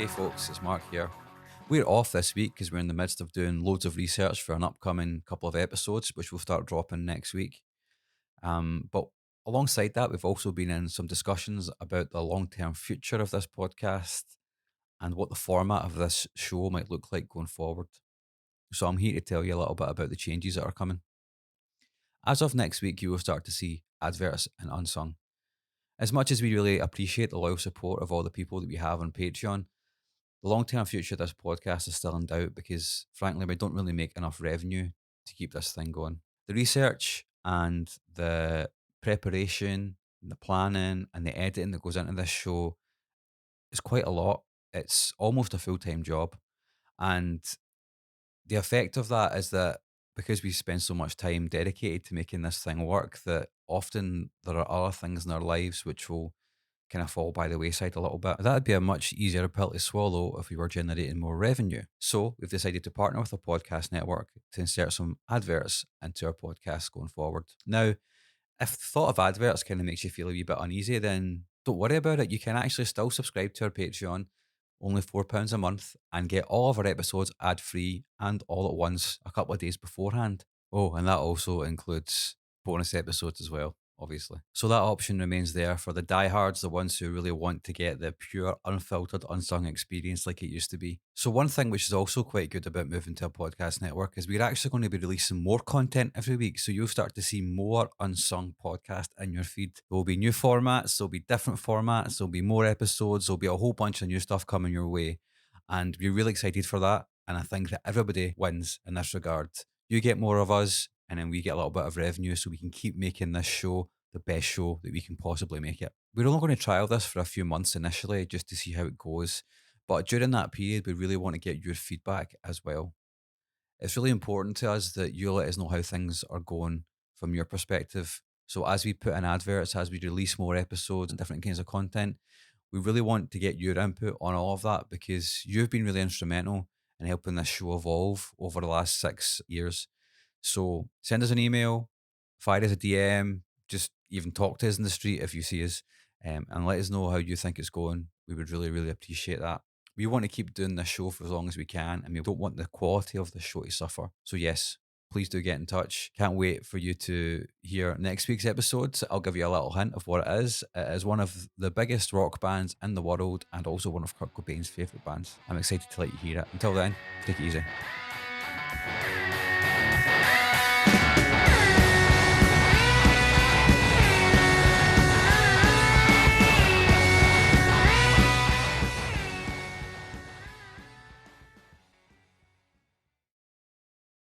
Hey folks, it's Mark here. We're off this week because we're in the midst of doing loads of research for an upcoming couple of episodes, which we'll start dropping next week. But alongside that, we've also been in some discussions about the long term future of this podcast and what the format of this show might look like going forward. So I'm here to tell you a little bit about the changes that are coming. As of next week, you will start to see adverts and Unsung. As much as we really appreciate the loyal support of all the people that we have on Patreon, the long term future of this podcast is still in doubt because, frankly, we don't really make enough revenue to keep this thing going. The research and the preparation, the planning, and the editing that goes into this show is quite a lot. It's almost a full time job. And the effect of that is that because we spend so much time dedicated to making this thing work, that often there are other things in our lives which will kind of fall by the wayside a little bit. That'd be a much easier pill to swallow if we were generating more revenue. So we've decided to partner with a podcast network to insert some adverts into our podcast going forward. Now, if the thought of adverts kind of makes you feel a wee bit uneasy, then don't worry about it. You can actually still subscribe to our Patreon, only £4 a month, and get all of our episodes ad free and all at once a couple of days beforehand. Oh, and that also includes bonus episodes as well, obviously. So that option remains there for the diehards, the ones who really want to get the pure, unfiltered, unsung experience like it used to be. So one thing which is also quite good about moving to a podcast network is we're actually going to be releasing more content every week. So you'll start to see more unsung podcast in your feed. There will be new formats, there'll be different formats, there'll be more episodes, there'll be a whole bunch of new stuff coming your way. And we're really excited for that. And I think that everybody wins in this regard. You get more of us, and then we get a little bit of revenue so we can keep making this show the best show that we can possibly make it. We're only going to trial this for a few months initially just to see how it goes. But during that period, we really want to get your feedback as well. It's really important to us that you let us know how things are going from your perspective. So as we put in adverts, as we release more episodes and different kinds of content, we really want to get your input on all of that because you've been really instrumental in helping this show evolve over the last 6 years. So send us an email, fire us a DM, just even talk to us in the street if you see us, and let us know how you think it's going. We would really, really appreciate that. We want to keep doing this show for as long as we can, and we don't want the quality of the show to suffer. So yes, please do get in touch. Can't wait for you to hear next week's episode. I'll give you a little hint of what it is. It is one of the biggest rock bands in the world and also one of Kurt Cobain's favourite bands. I'm excited to let you hear it. Until then, take it easy.